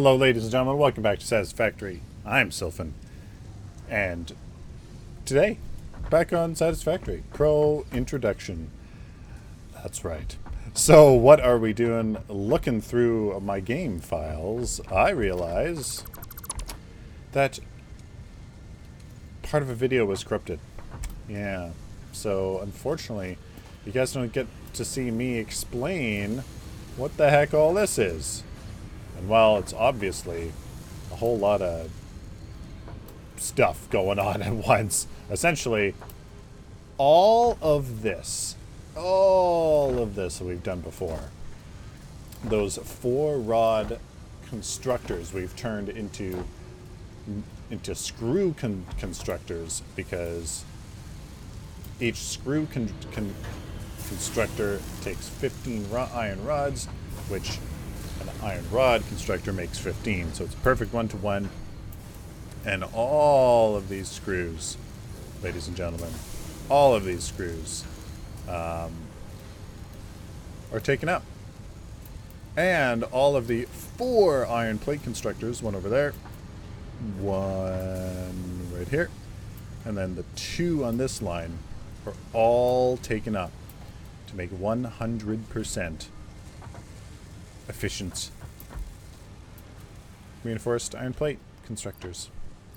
Hello, ladies and gentlemen. Welcome back to Satisfactory. I'm Sylphin. And today, back on Satisfactory. Pro Introduction. That's right. So, what are we doing? Looking through my game files, I realize that part of a video was corrupted. Yeah. So, unfortunately, you guys don't get to see me explain what the heck all this is. And while it's obviously a whole lot of stuff going on at once, essentially all of this that we've done before, those 4-rod constructors we've turned into screw constructors, because each screw constructor takes 15 iron rods, which an iron rod constructor makes 15, so it's a perfect 1-to-1. And all of these screws, ladies and gentlemen, all of these screws are taken up. And all of the 4 iron plate constructors, one over there, one right here, and then the 2 on this line, are all taken up to make 100% efficient reinforced iron plate constructors.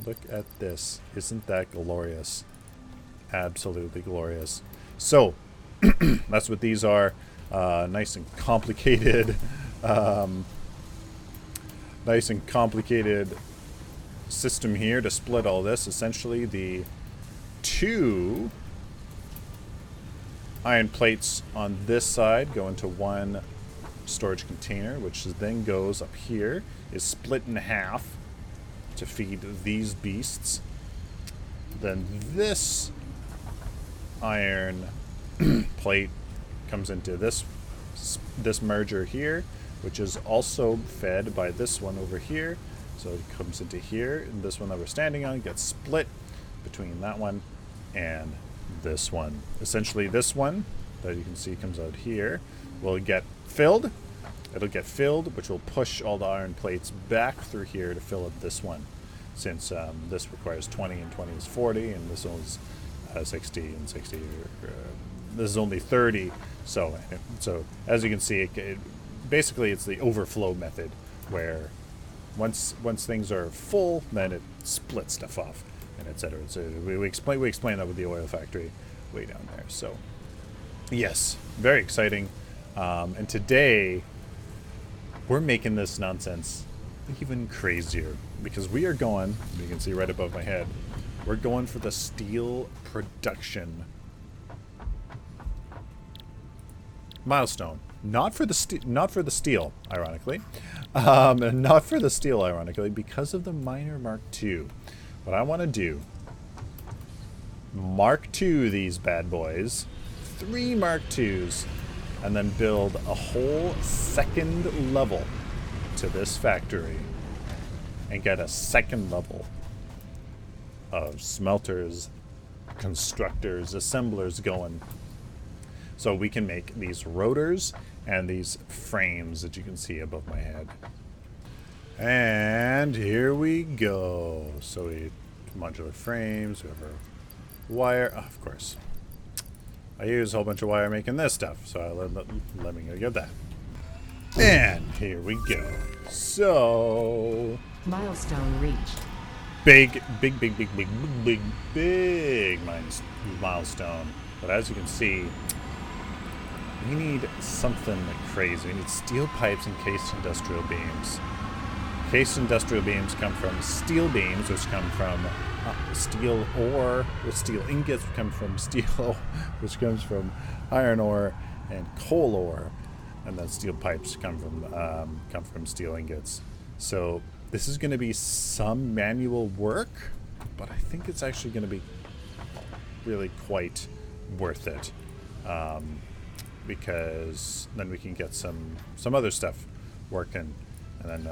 Look at this. Isn't that glorious? Absolutely glorious. So, that's what these are. Nice and complicated. Nice and complicated system here to split all this. Essentially, the 2 iron plates on this side go into one storage container, which then goes up here, is split in half to feed these beasts. Then this iron plate comes into this merger here, which is also fed by this one over here. So it comes into here, and this one that we're standing on gets split between that one and this one. Essentially, this one that you can see comes out here will get filled. It'll get filled, which will push all the iron plates back through here to fill up this one, since this requires 20 and 20 is 40, and this one's 60 and 60. This is only 30. So as you can see, basically it's the overflow method, where once things are full, then it splits stuff off, and etc. So we explain that with the oil factory way down there. So yes, very exciting. And today we're making this nonsense even crazier, because we are going, you can see right above my head, we're going for the steel production milestone. Not for the steel, ironically. And not for the steel, ironically, because of the Miner Mark II. What I want to do, Mark II these bad boys, 3 Mark IIs, and then build a whole second level to this factory and get a second level of smelters, constructors, assemblers going, so we can make these rotors and these frames that you can see above my head. And here we go. So we modular frames, we have our wire, of course. I use a whole bunch of wire making this stuff, so let me go get that. And here we go. So Milestone reached. big milestone. But as you can see, we need something crazy. We need steel pipes and cased industrial beams. Cased industrial beams come from steel beams, which come from steel ore, with steel ingots, which come from steel, which comes from iron ore and coal ore, and then steel pipes come from steel ingots. So this is going to be some manual work, but I think it's actually going to be really quite worth it, because then we can get some other stuff working, and then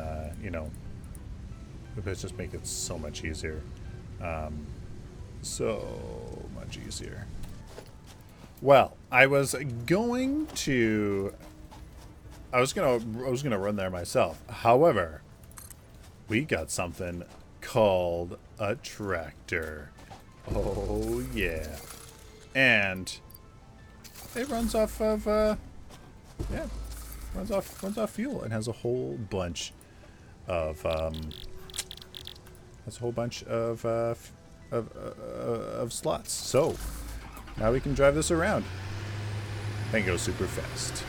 let's just make it so much easier. So much easier. Well, I was gonna run there myself. However, we got something called a tractor. Oh yeah. And it runs off of yeah, runs off fuel and has a whole bunch of slots. So now we can drive this around and go super fast.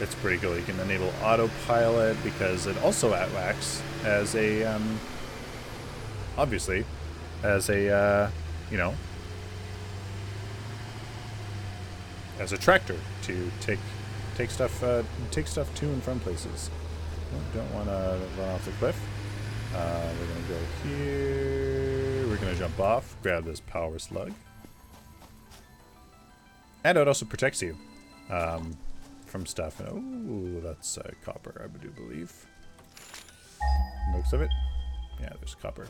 It's pretty cool. You can enable autopilot because it also acts as a obviously as a you know, as a tractor to take stuff to and from places. Don't want to run off the cliff. We're gonna go here. We're gonna jump off, grab this power slug, and it also protects you from stuff. Oh, that's copper, I do believe. Looks of it. Yeah, there's copper.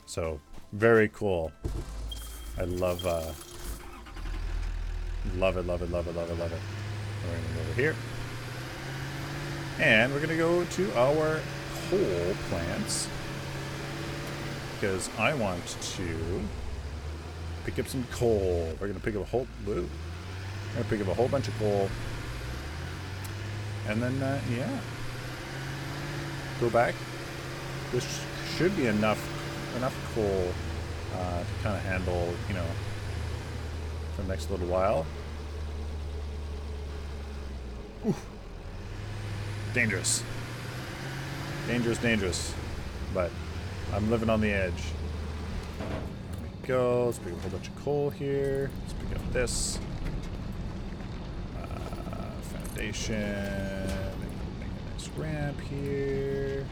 So very cool. I love it. Love it. We're gonna go over here. And we're gonna go to our coal plants because I want to pick up some coal. We're gonna pick up a whole bunch of coal. And then yeah. Go back. This should be enough coal to kind of handle, you know, for the next little while. Oof. Dangerous. Dangerous. But I'm living on the edge. There we go. Let's pick up a whole bunch of coal here. Let's pick up this. Foundation. Make a nice ramp here.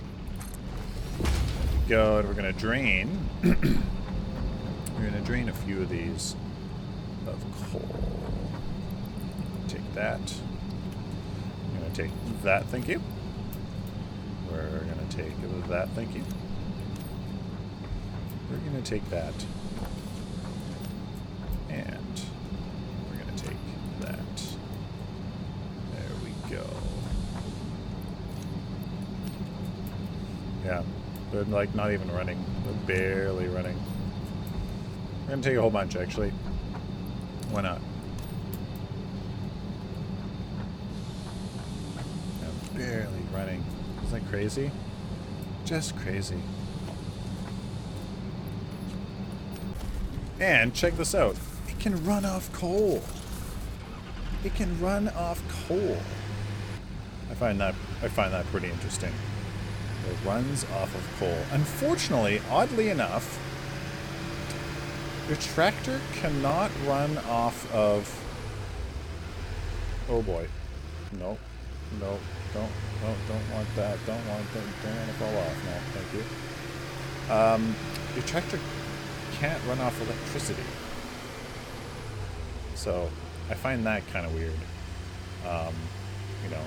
There we go. And we're going to drain. We're going to drain a few of these of coal. Take that. I'm going to take that, thank you. We're going to take that, thank you. We're going to take that. And we're going to take that. There we go. Yeah, they're like not even running. They're barely running. We're going to take a whole bunch, actually. Why not? Yeah, barely running. Isn't that crazy? Just crazy. And check this out. It can run off coal. It can run off coal. I find that pretty interesting. It runs off of coal. Unfortunately, oddly enough, your tractor cannot run off of... Oh boy. Nope. Nope. Don't want that. Don't want to fall off. No, thank you. Your tractor can't run off electricity. So, I find that kind of weird. You know.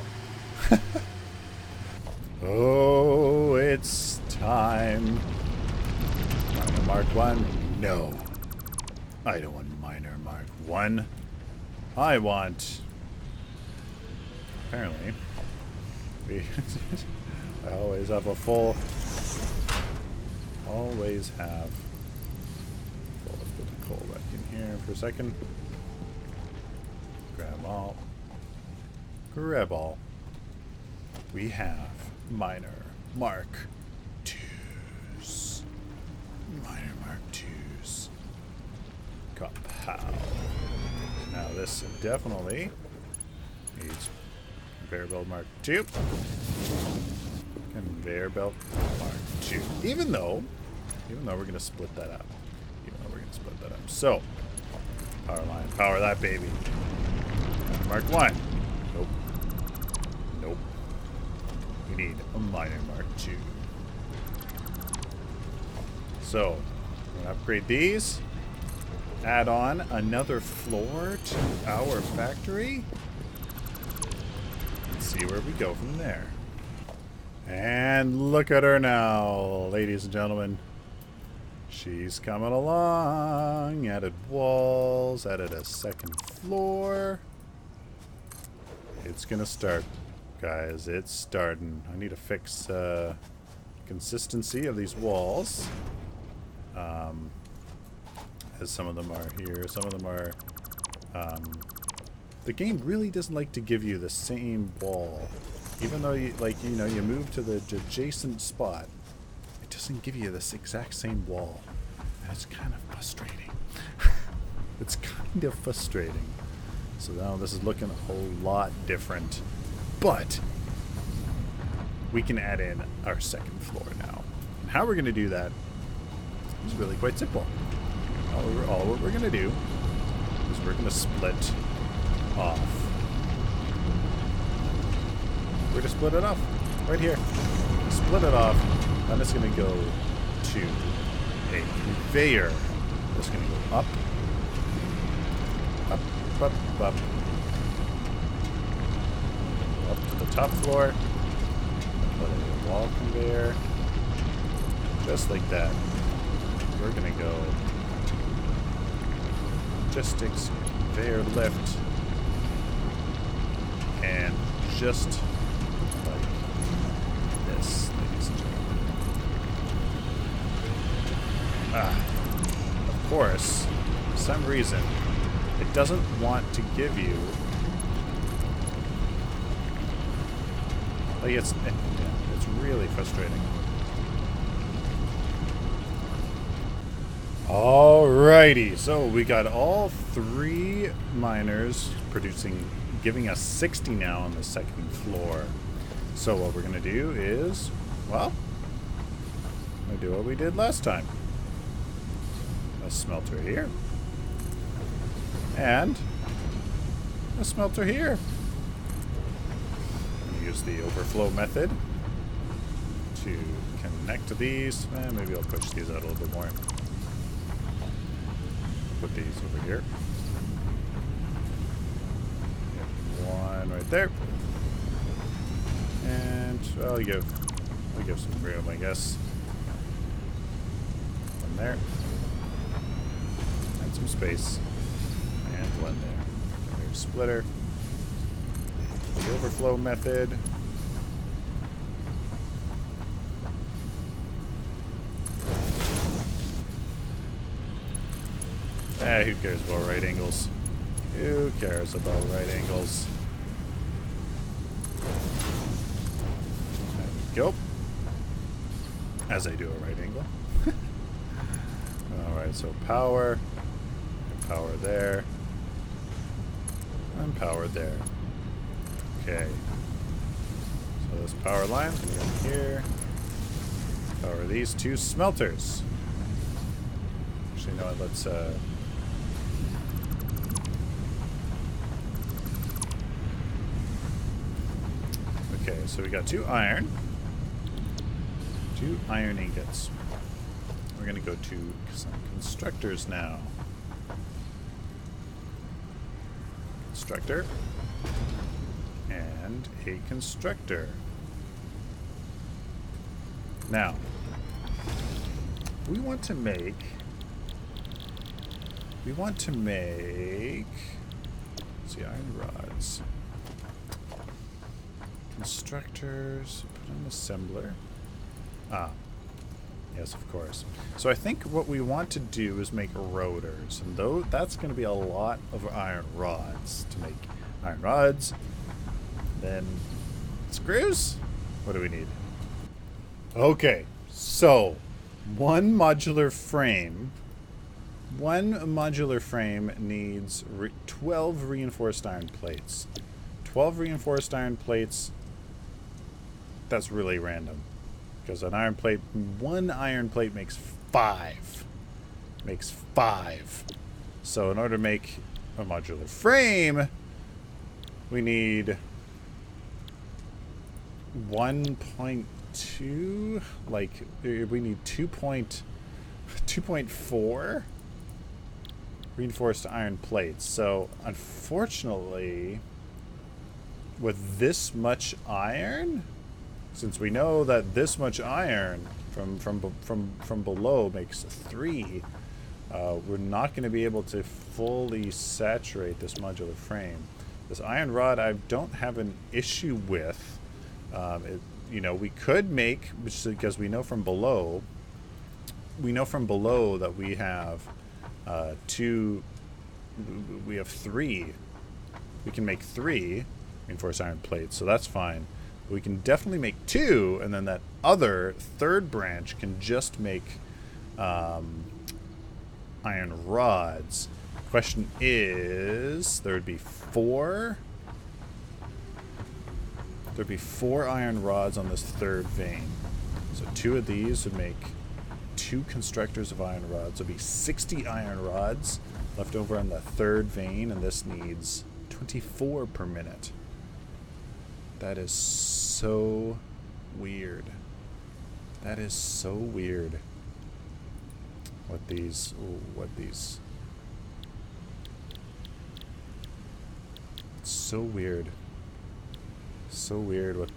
Oh, it's time. Minor Mark 1? No. I don't want Minor Mark 1. I want... Apparently... I always have a full... Always have... Well, let's put the coal back in here for a second. Grab all. Grab all. We have Minor Mark 2s. Minor Mark 2s. Kapow. Now this definitely needs conveyor belt Mark 2. Conveyor belt Mark 2. Even though we're going to split that up. So, power line. Power that baby. Mark 1. Nope. Nope. We need a Minor Mark 2. So, we're going to upgrade these. Add on another floor to our factory. Let's see where we go from there. And look at her now, ladies and gentlemen. She's coming along. Added walls. Added a second floor. It's gonna start, guys. It's starting. I need to fix consistency of these walls. As some of them are here, some of them are... the game really doesn't like to give you the same wall. Even though you, like, you know, you move to the adjacent spot, it doesn't give you this exact same wall. And it's kind of frustrating. It's kind of frustrating. So now this is looking a whole lot different. But we can add in our second floor now. And how we're going to do that is really quite simple. All what we're going to do is we're going to split off. We're going to split it off right here. Split it off. I'm just going to go to a conveyor. It's going to go up, up, up, up, up to the top floor. Put a wall conveyor, just like that. We're going to go logistics, conveyor lift, and just like this, ladies and gentlemen. Of course, for some reason, it doesn't want to give you, like, it's really frustrating. Alrighty, so we got all 3 miners producing, giving us 60 now on the second floor. So what we're going to do is, well, we're going to do what we did last time. A smelter here. And a smelter here. I'm going to use the overflow method to connect to these. Maybe I'll push these out a little bit more. Put these over here. One right there. And well, we give some room, I guess. One there. And some space. And one there. There's splitter. The overflow method. Who cares about right angles? Who cares about right angles? There we go. As I do a right angle. Alright, so power. Power there. And power there. Okay. So this power line can go in here. Power these 2 smelters. Actually, you know what? Let's okay, so we got 2 iron. 2 iron ingots. We're going to go to some constructors now. Constructor. And a constructor. Now, we want to make... let's see, iron rods. Constructors, put an assembler. Yes, of course. So I think what we want to do is make rotors, and that's going to be a lot of iron rods to make iron rods. Then screws. What do we need? Okay, so one modular frame needs 12 reinforced iron plates. 12 reinforced iron plates. That's really random, because one iron plate makes 5. So in order to make a modular frame, we need 1.2. Like, we need 2.4 reinforced iron plates. So unfortunately, with this much iron, since we know that this much iron from below makes 3, we're not going to be able to fully saturate this modular frame. This iron rod I don't have an issue with. you know, we could make, because we know from below that we have we have 3. We can make 3 reinforced iron plates, so that's fine. We can definitely make 2, and then that other third branch can just make iron rods. Question is, there would be 4. There'd be 4 iron rods on this third vein. So 2 of these would make 2 constructors of iron rods. There'd be 60 iron rods left over on the third vein, and this needs 24 per minute. That is so weird. That is so weird. What these... It's so weird. So weird what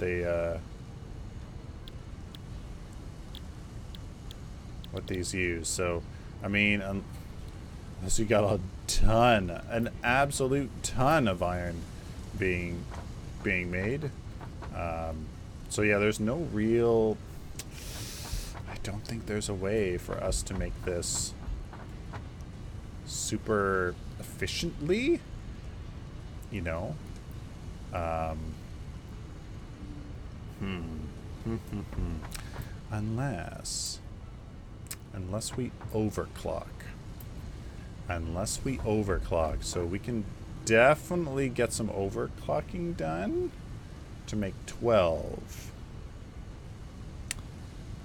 these use. So, I mean, unless you got a ton, an absolute ton of iron being made. So yeah, there's no real... I don't think there's a way for us to make this super efficiently, you know. Unless we overclock. So we can definitely get some overclocking done to make 12.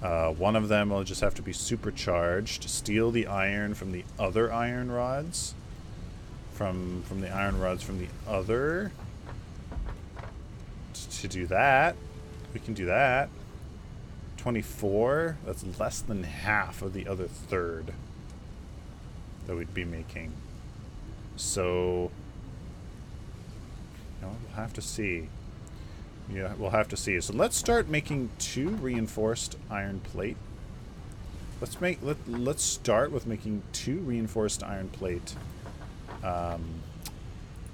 One of them will just have to be supercharged to steal the iron from the other iron rods. From the iron rods from the other. To do that, we can do that. 24, that's less than half of the other third that we'd be making. So, you know, we'll have to see. Yeah, we'll have to see. So let's start making 2 reinforced iron plate. Let's start with making 2 reinforced iron plate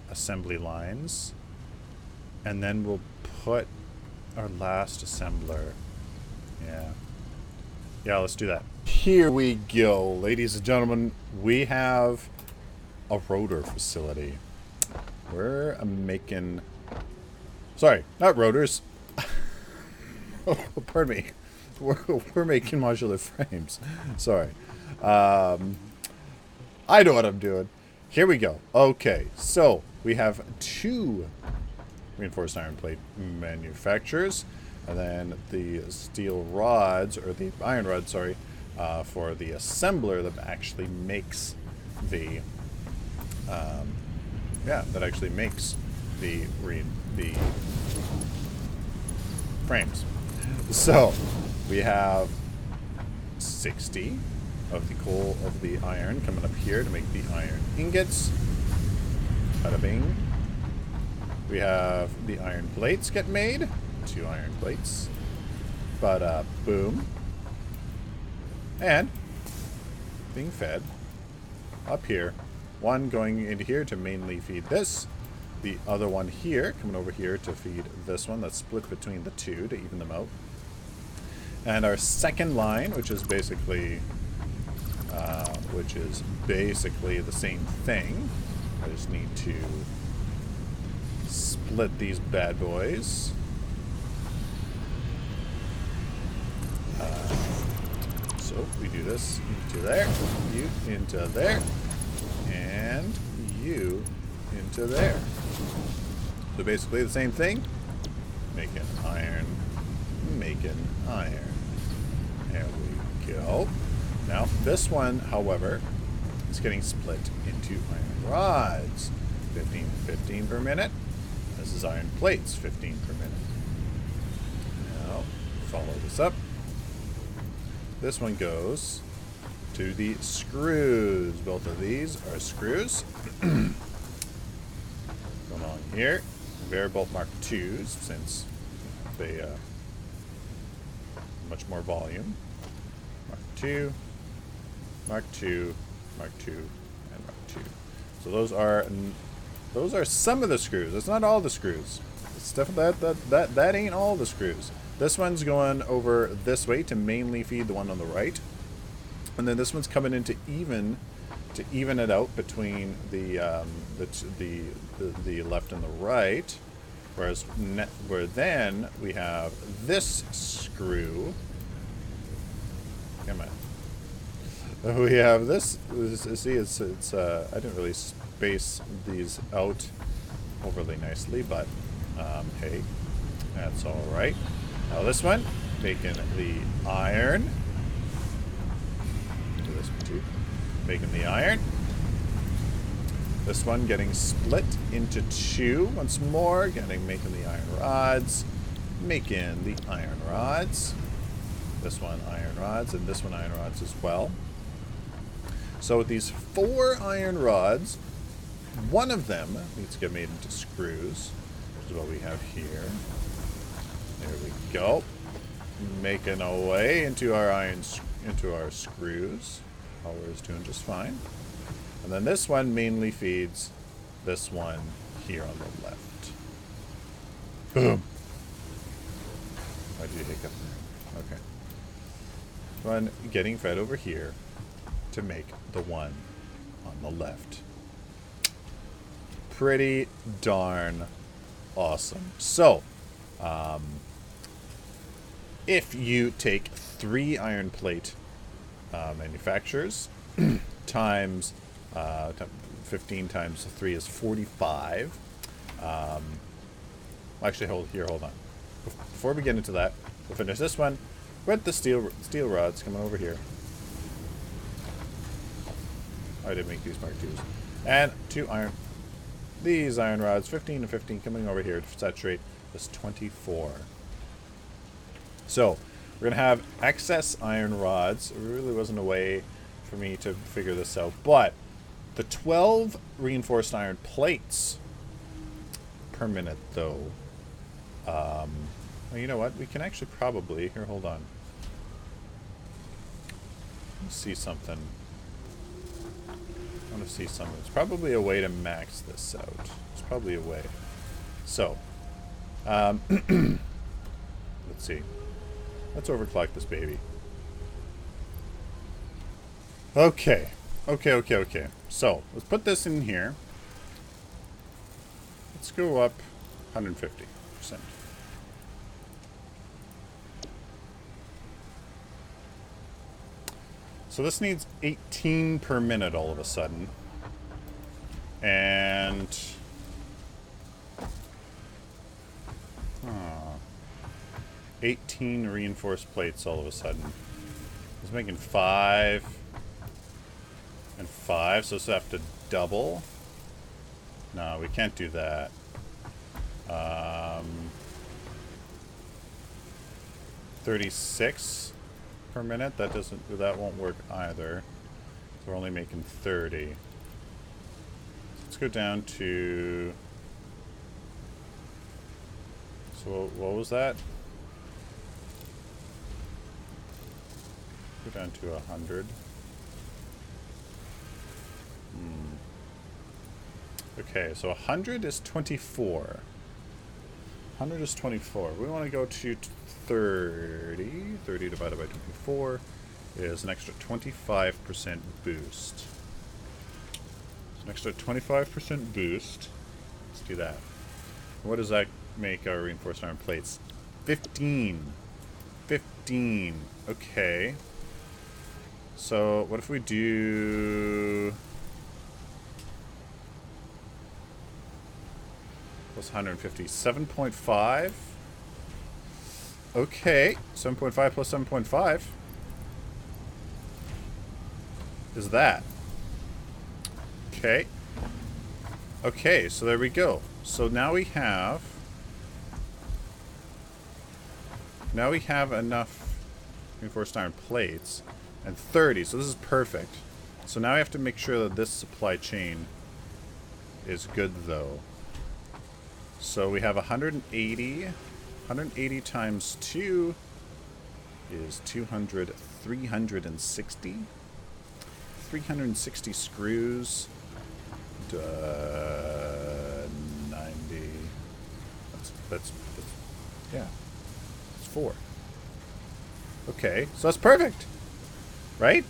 assembly lines, and then we'll put our last assembler. Yeah, let's do that. Here we go, ladies and gentlemen. We have a rotor facility. We're making... Sorry, not rotors. Oh, pardon me. We're making modular frames. Sorry. I know what I'm doing. Here we go. Okay, so we have 2 reinforced iron plate manufacturers, and then the steel rods, or the iron rods, sorry, for the assembler that actually makes the the frames. So we have 60 of the coal of the iron coming up here to make the iron ingots. Bada bing. We have the iron plates get made. 2 iron plates. Bada boom. And being fed up here. One going into here to mainly feed this. The other one here, coming over here to feed this one. That's split between the 2 to even them out. And our second line, which is basically the same thing. I just need to split these bad boys. So we do this into there, you into there, and you into there. So basically the same thing. Making iron. There we go. Now this one, however, is getting split into iron rods. 15 per minute. This is iron plates, 15 per minute. Now, follow this up. This one goes to the screws. Both of these are screws. Going on here. They're both Mark IIs, since they much more volume. Mark II, Mark II, Mark II, and Mark II. So those are some of the screws. That's not all the screws. It's stuff that ain't all the screws. This one's going over this way to mainly feed the one on the right. And then this one's coming in to even it out between the left and the right. Where then we have this screw. Come on. We have this. See, it's I didn't really space these out overly nicely, but hey, that's all right. Now this one, making the iron. Do this one too. Making the iron. This one getting split into two once more. Making the iron rods. Making the iron rods. This one iron rods, and this one iron rods as well. So with these 4 iron rods, one of them needs to get made into screws, which is what we have here. There we go. Making our way into our screws. Power is doing just fine. And then this one mainly feeds this one here on the left. Boom. Why did you hiccup there? Okay. One getting fed over here to make the one on the left. Pretty darn awesome. So, if you take 3 iron plate manufacturers times 15 times 3 is 45. Actually, hold on. Before we get into that, we'll finish this one with the steel rods coming over here. I didn't make these Mark IIs. And 2 iron. These iron rods, 15 and 15, coming over here to saturate this 24. So, we're going to have excess iron rods. There really wasn't a way for me to figure this out. But the 12 reinforced iron plates per minute, though. Well, you know what? We can actually probably... Here, hold on. Let's see something. I want to see something. It's probably a way to max this out. It's probably a way. So, let's see. Let's overclock this baby. Okay. Okay. So, let's put this in here. Let's go up 150%. So this needs 18 per minute all of a sudden. And... 18 reinforced plates all of a sudden. It's making 5 and 5, so it's have to double. No, we can't do that. 36 per minute. That won't work either. So we're only making 30. So let's go down to... So what was that? Go down to 100. Okay, so 100 is 24. 100 is 24. We want to go to 30. 30 divided by 24 is an extra 25% boost. An extra 25% boost. Let's do that. What does that make our reinforced iron plates? 15. 15. Okay. So, what if we do... Plus 150. 7.5. Okay. 7.5 plus 7.5 is that. Okay. Okay, so there we go. So now we have... Now we have enough reinforced iron plates. And 30, so this is perfect. So now I have to make sure that this supply chain is good, though. So we have 180. 180 times 2 is 200, 360. 360 screws. 90. That's yeah. It's 4. Okay, so that's perfect. Right?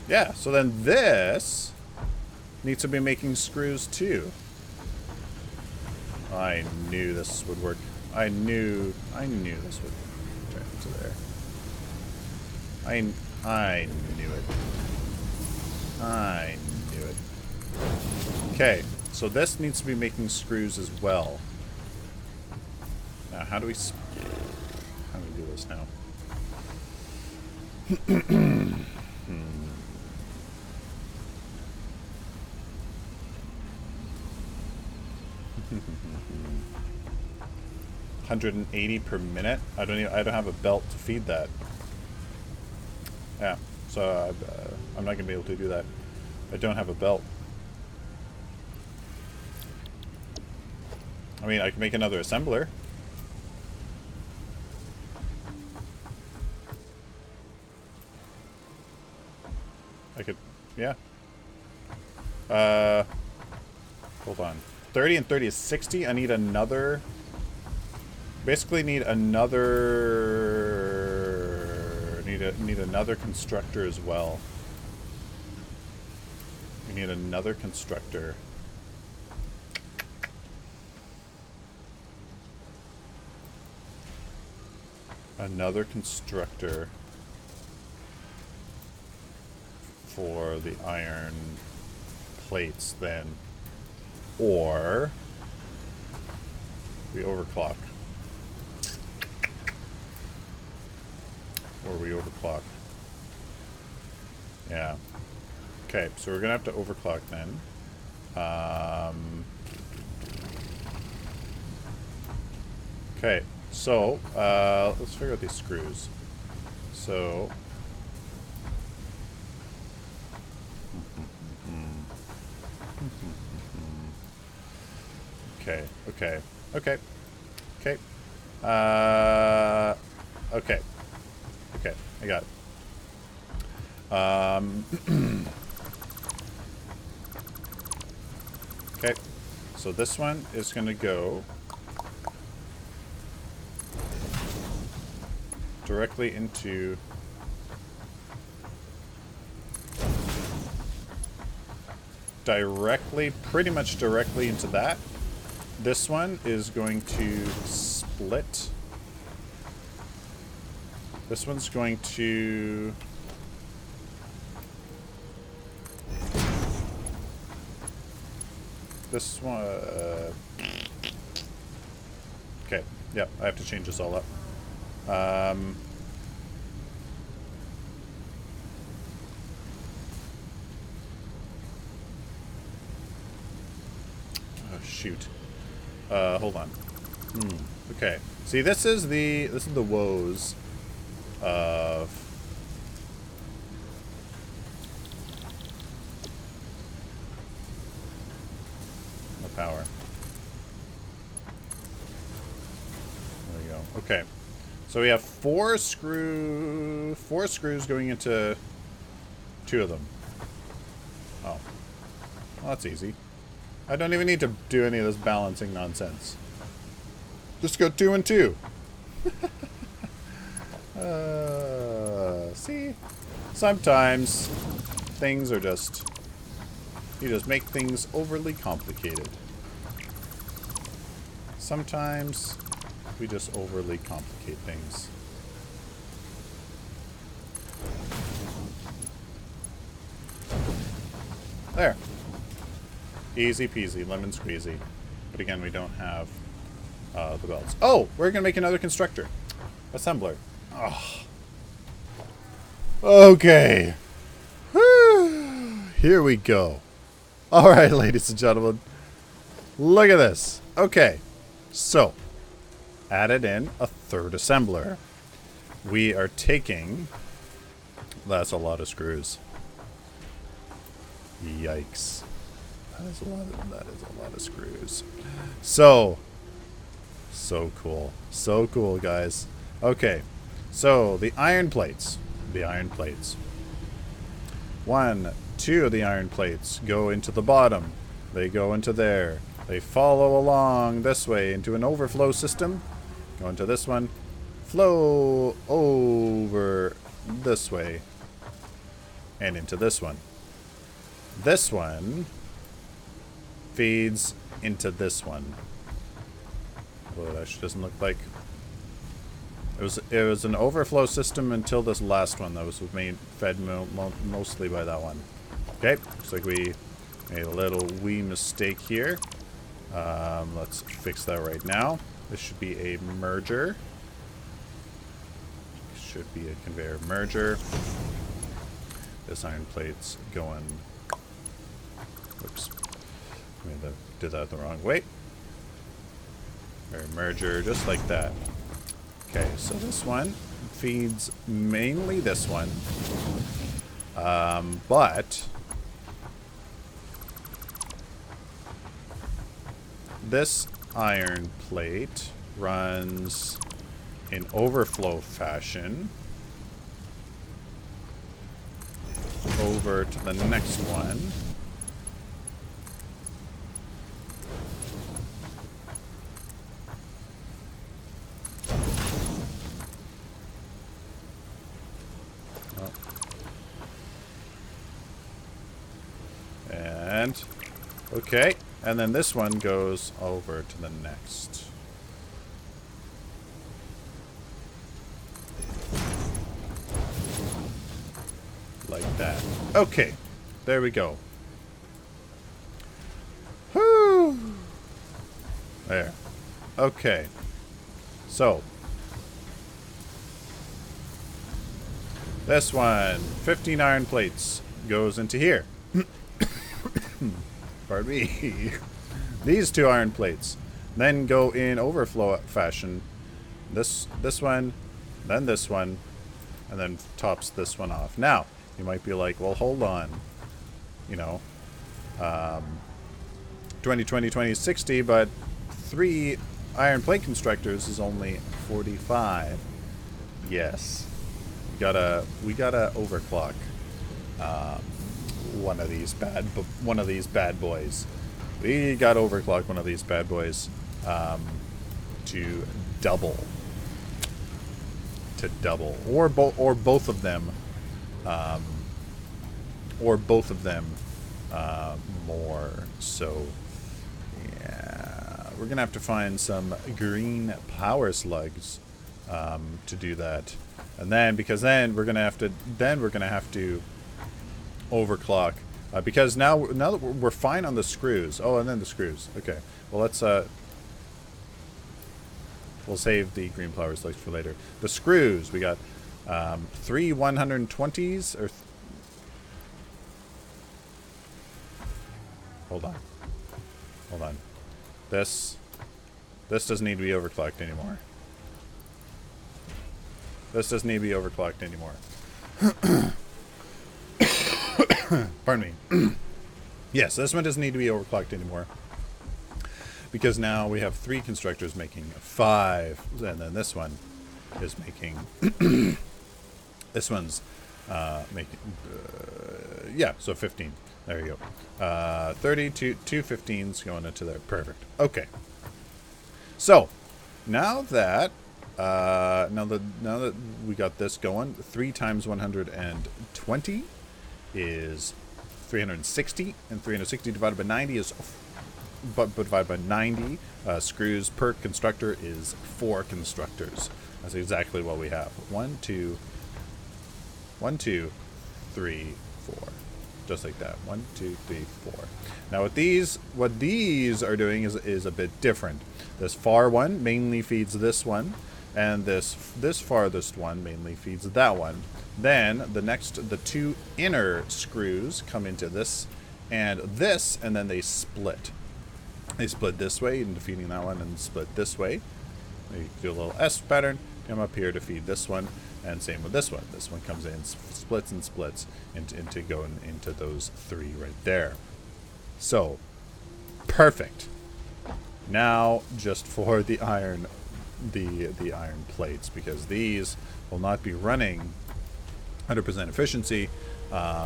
Yeah, so then this needs to be making screws too. I knew this would work. I knew this would turn into there. I knew it. I knew it. Okay, so this needs to be making screws as well. Now, how do we do this now? $180 per minute. I don't have a belt to feed that. Yeah, so I'm not gonna be able to do that. I don't have a belt. I mean, I can make another assembler. I could, yeah. Hold on. 30 and 30 is 60. I need another. Basically, need another. Need another constructor as well. We need another constructor. Another constructor for the iron plates then. Or we overclock. Or we overclock. Yeah. Okay, so we're gonna have to overclock then. Okay, so let's figure out these screws. So okay, okay, okay, okay. Okay. Okay, I got it. Okay, so this one is going to go directly into pretty much directly into that. This one is going to split. This one's going to... This one... Okay, yeah, I have to change this all up. Oh, shoot. Hold on. Okay. See, this is the woes of the power. There we go. Okay. So we have four screws going into 2 of them. Oh. Well, that's easy. I don't even need to do any of this balancing nonsense. Just go 2 and 2. See? Sometimes things are just... You just make things overly complicated. Sometimes we just overly complicate things. There. Easy peasy, lemon squeezy. But again, we don't have the belts. Oh! We're going to make another constructor. Assembler. Oh. Okay. Here we go. Alright, ladies and gentlemen. Look at this. Okay. So, added in a 3rd assembler. We are taking... That's a lot of screws. Yikes. That is a lot of screws. So cool. So cool, guys. Okay. So, the iron plates. 1, 2 of the iron plates go into the bottom. They go into there. They follow along this way into an overflow system. Go into this one. Flow over this way. And into this one. This one feeds into this one. Well, that actually doesn't look like... It was an overflow system until this last one that was fed mostly by that one. Okay, looks like we made a little wee mistake here. Let's fix that right now. This should be a merger. Should be a conveyor merger. This iron plate's going... Oops. I did that the wrong way. Conveyor merger, just like that. Okay, so this one feeds mainly this one. But this iron plate runs in overflow fashion over to the next one. And okay, and then this one goes over to the next. Like that. Okay, there we go. Whew. There. Okay. So this one, 15 iron plates, goes into here. Pardon me. These 2 iron plates then go in overflow fashion. This one, then this one, and then tops this one off. Now, you might be like, well, hold on. You know, 20, 20, 20, 60, but 3 iron plate constructors is only 45. Yes. We gotta overclock one of these bad boys. We got to overclock one of these bad boys to double, or both of them, more. So yeah, we're gonna have to find some green power slugs to do that, and then we're gonna have to overclock because now that we're fine on the screws. Oh, and then the screws. Okay, well let's we'll save the green power slugs for later. The screws, we got 3 120s or hold on. This doesn't need to be overclocked anymore. Pardon me. Yes, this one doesn't need to be overclocked anymore. Because now we have 3 constructors making 5. And then this one is making... this one's making... yeah, so 15. There you go. 30, 2 15s going into there. Perfect. Okay. So, now that we got this going, 3 times 120 is 360, and 360 divided by 90 is divided by 90 screws per constructor is 4 constructors. That's exactly what we have. 1 2 3 4, just like that. 1 2 3 4. Now what these are doing is a bit different. This far one mainly feeds this one, and this farthest one mainly feeds that one. Then the 2 inner screws come into this, and then they split. They split this way into feeding that one, and split this way. They do a little S pattern, come up here to feed this one, and same with this one. This one comes in, splits and splits into going into those 3 right there. So, perfect. Now, just for the iron plates, because these will not be running 100% efficiency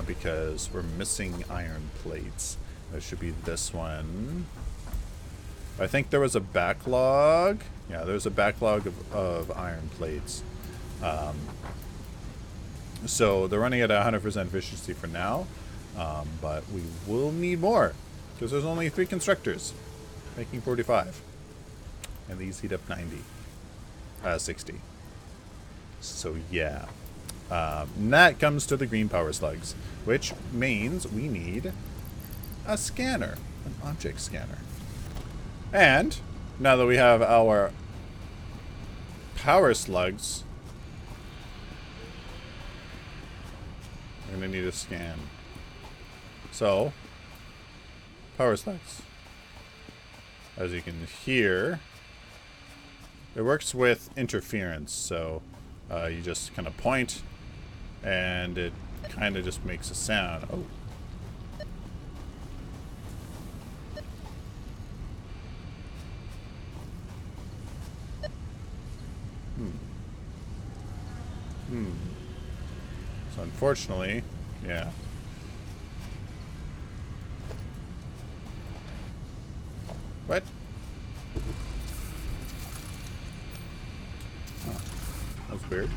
because we're missing iron plates. There should be this one I think there was a backlog. Yeah, there's a backlog of iron plates. So they're running at 100% efficiency for now. But we will need more. Because there's only 3 constructors. Making 45. And these heat up 90. 60. So yeah. And that comes to the green power slugs. Which means we need a scanner. An object scanner. And now that we have our power slugs, we're going to need a scan. So, power slugs. As you can hear, it works with interference. So, you just kind of point, and it kind of just makes a sound. Oh. So unfortunately, yeah. What? Oh, that's weird.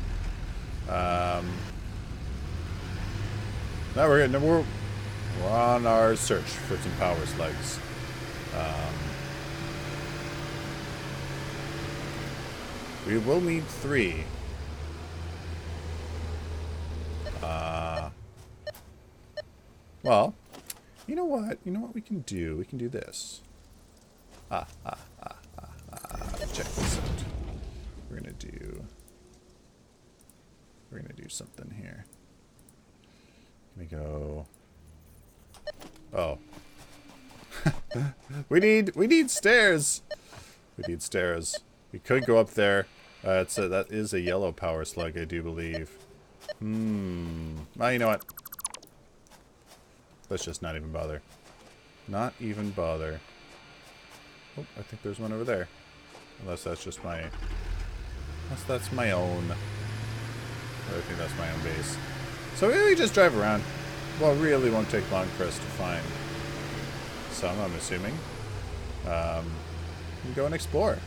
Now we're on our search for some power slugs. We will need 3. Well, you know what? You know what we can do? We can do this. Check this out. We're gonna do something here. Let me go. Oh. we need stairs. We need stairs. We could go up there. That is a yellow power slug, I do believe. Well, you know what? Let's just not even bother. Not even bother. Oh, I think there's one over there. Unless that's just my... Unless that's my own. I think that's my own base. So we just drive around. Well, it really won't take long for us to find some, I'm assuming. We can go and explore.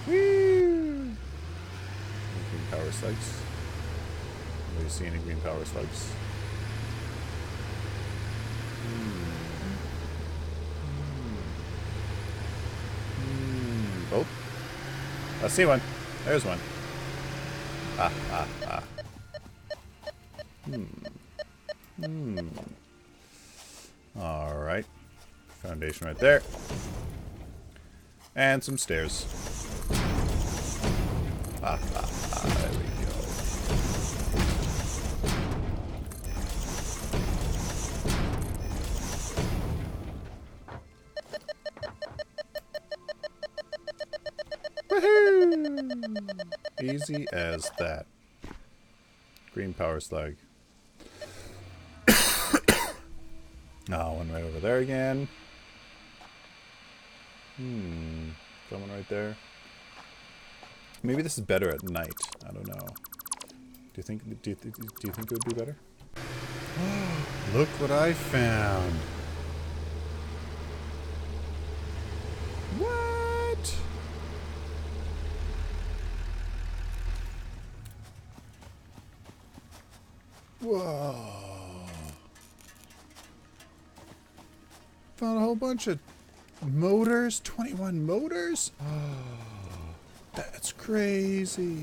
Woo! Green power slugs. Do you see any green power slugs? Oh. I see one. There's one. Alright. Foundation right there. And some stairs. There we go. Woohoo! Easy as that. Green power slug. One right over there again. Someone right there. Maybe this is better at night. I don't know. Do you think it would be better? Look what I found. What? Whoa. Found a whole bunch of motors. 21 motors? Oh, that's crazy.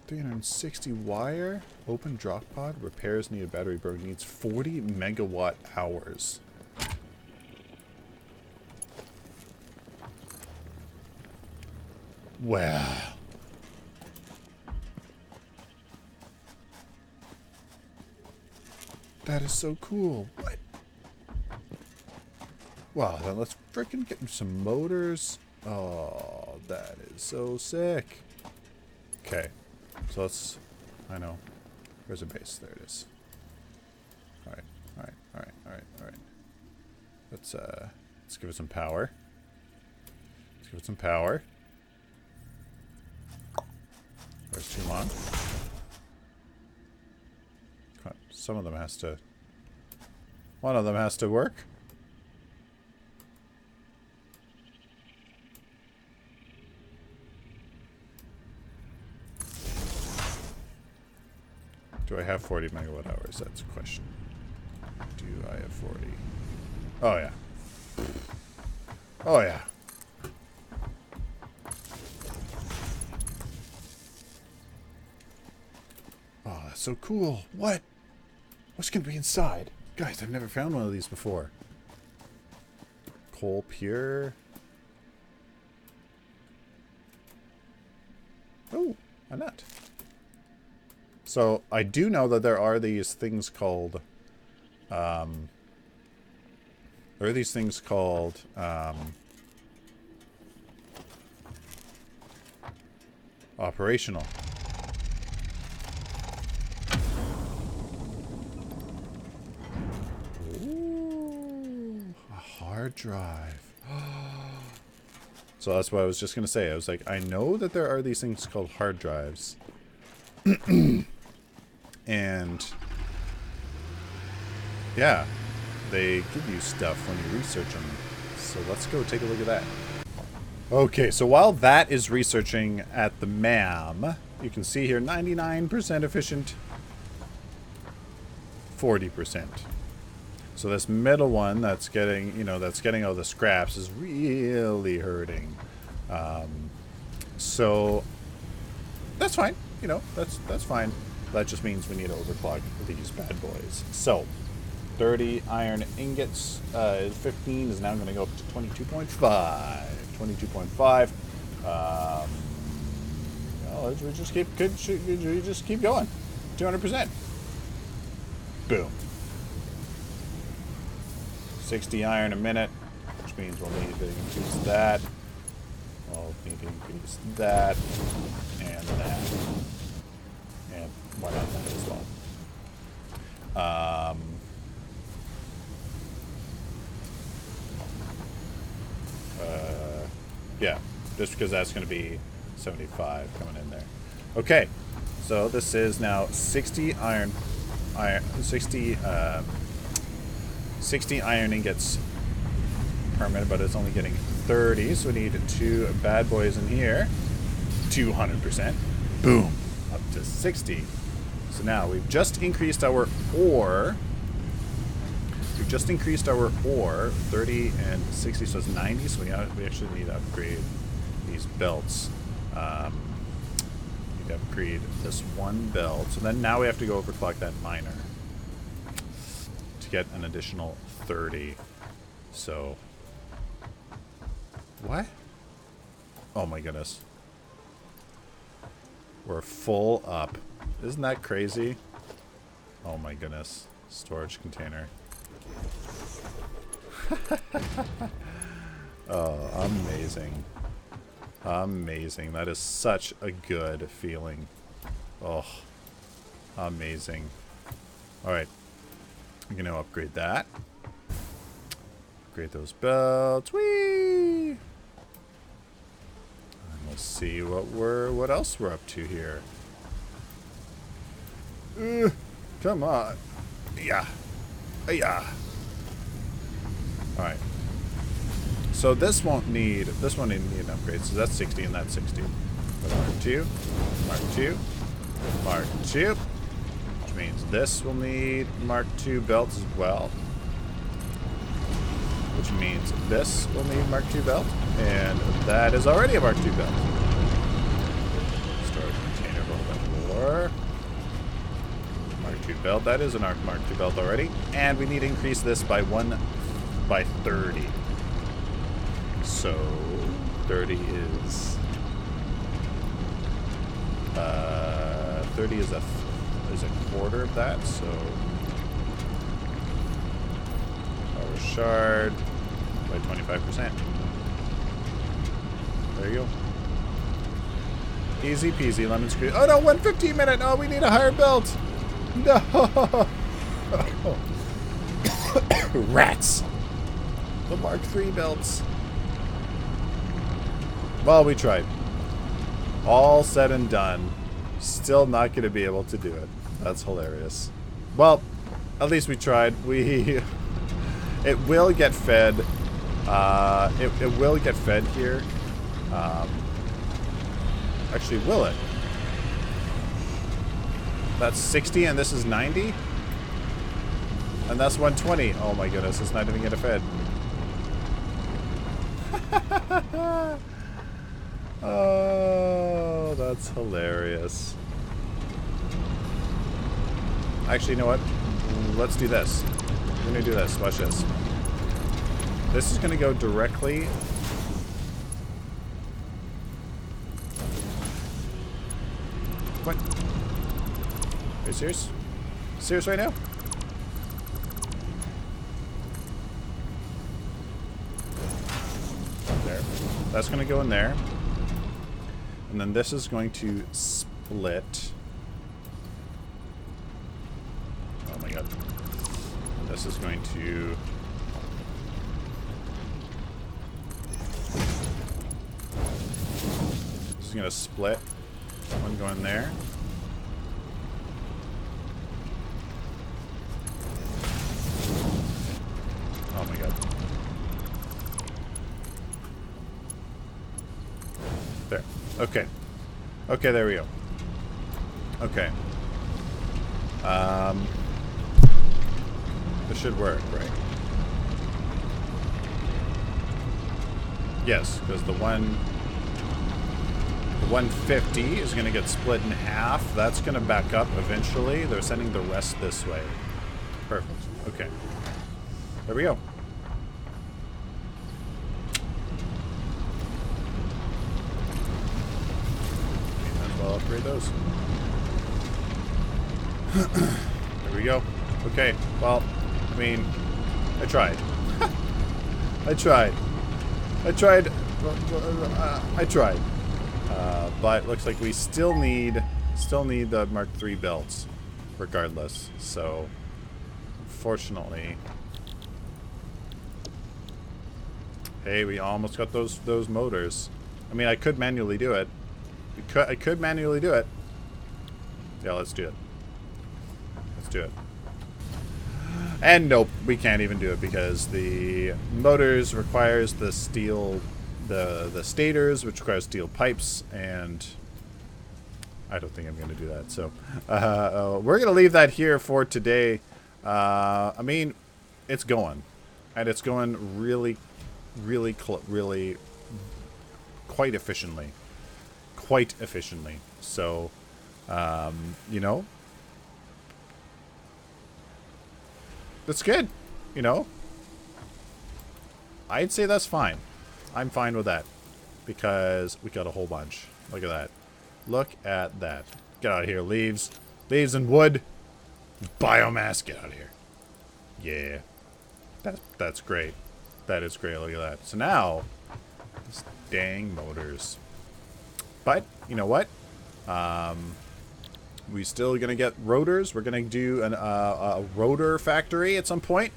360 wire. Open drop pod. Repairs needed. Battery broke. Needs 40 megawatt hours. Wow. That is so cool. What? Wow, then let's frickin' get some motors. Oh, that is so sick. Okay. So let's... I know. Where's a base? There it is. Alright, alright, alright, alright, alright. Let's give it some power. Let's give it some power. There's too long. Some of them has to... One of them has to work. Do I have 40 megawatt hours? That's a question. Do I have 40? Oh, yeah. Oh, yeah. Oh, that's so cool. What? What's going to be inside? Guys, I've never found one of these before. Coal pure. Oh, a nut. So, I do know that there are these things called... operational. Ooh, a hard drive. So that's what I was just going to say. I was like, I know that there are these things called hard drives. And yeah, they give you stuff when you research them. So let's go take a look at that. Okay, so while that is researching at the MAM, you can see here 99% efficient, 40%. So this middle one that's getting, you know, that's getting all the scraps is really hurting. So that's fine, you know, that's fine. That just means we need to overclock these bad boys. So 30 iron ingots, 15 is now going to go up to 22.5. 22.5. Well, we just keep going. 200%. Boom. 60 iron a minute, which means we'll need to increase that. We'll need to increase that and that. And why not that as well? Yeah, just because that's going to be 75 coming in there. Okay, so this is now 60 60 iron ingots per minute, but it's only getting 30, so we need 2 bad boys in here. 200%. Boom. Up to 60. So now we've just increased our ore. We've just increased our ore 30 and 60, so it's 90. So we actually need to upgrade these belts. Need to upgrade this one belt. So then now we have to go overclock that miner to get an additional 30. So what? Oh my goodness. We're full up. Isn't that crazy? Oh my goodness. Storage container. Oh, amazing. Amazing. That is such a good feeling. Oh, amazing. Alright. I'm going to upgrade that. Upgrade those belts. Whee! And we'll see what else we're up to here. Come on. Yeah. Yeah. Alright. So this won't need an upgrade. So that's 60 and that's 60. But Mark 2. Mark 2. Mark 2. Which means this will need Mark 2 belts as well. Which means this will need Mark 2 belt. And that is already a Mark 2 belt. Storage container a little bit more. Mark 2 belt. That is an Mark 2 belt already. And we need to increase this by 30. So 30 is 30 is a quarter of that. So power shard by 25%. There you go. Easy peasy lemon squeeze. Oh no, 115 minute. Oh, we need a higher belt. No. Rats. The Mark III belts. Well, we tried. All said and done. Still not going to be able to do it. That's hilarious. Well, at least we tried. We It will get fed. It will get fed here. Actually, will it? That's 60 and this is 90? And that's 120. Oh my goodness, it's not even getting fed. Oh, that's hilarious. Actually, you know what? Let's do this. We're gonna do this. Watch this. This is gonna go directly. What? Are you serious? Serious right now? There. That's gonna go in there. And then this is going to split. Oh my god. This is going to... This is going to split. One going there. Oh my god. There. Okay. Okay, there we go. Okay. This should work, right? Yes, because the 150 is going to get split in half. That's going to back up eventually. They're sending the rest this way. Perfect. Okay. There we go. I'll upgrade those. There we go. Okay, well, I mean, I tried. I tried. But looks like we still need the Mark III belts, regardless. So, unfortunately, hey, we almost got those motors. I mean, I could manually do it. I could manually do it. Yeah, let's do it. Let's do it. And nope, we can't even do it because the motors requires the steel, the stators, which requires steel pipes, and I don't think I'm going to do that. So we're going to leave that here for today. I mean, it's going, and it's going really quite efficiently. So, you know, that's good. You know, I'd say that's fine. I'm fine with that because we got a whole bunch. Look at that. Look at that. Get out of here, leaves. Leaves and wood. Biomass. Get out of here. Yeah. That's great. That is great. Look at that. So now, these dang motors. But, you know what? We still going to get rotors. We're going to do a rotor factory at some point.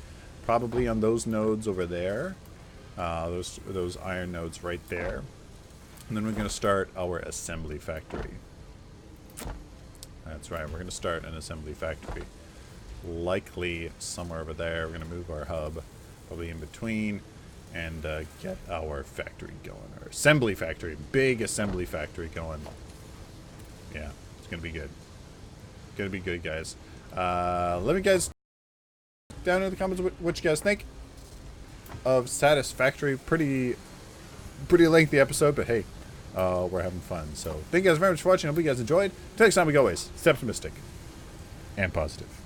Probably on those nodes over there. Those iron nodes right there. And then we're going to start our assembly factory. That's right. We're going to start an assembly factory. Likely somewhere over there. We're going to move our hub probably in between. And get our factory going. Our assembly factory. Big assembly factory going. Yeah, it's going to be good. Going to be good, guys. Let me guys down in the comments what you guys think of Satisfactory. Pretty lengthy episode, but hey, we're having fun. So thank you guys very much for watching. I hope you guys enjoyed. Till next time, we go always stay optimistic and positive.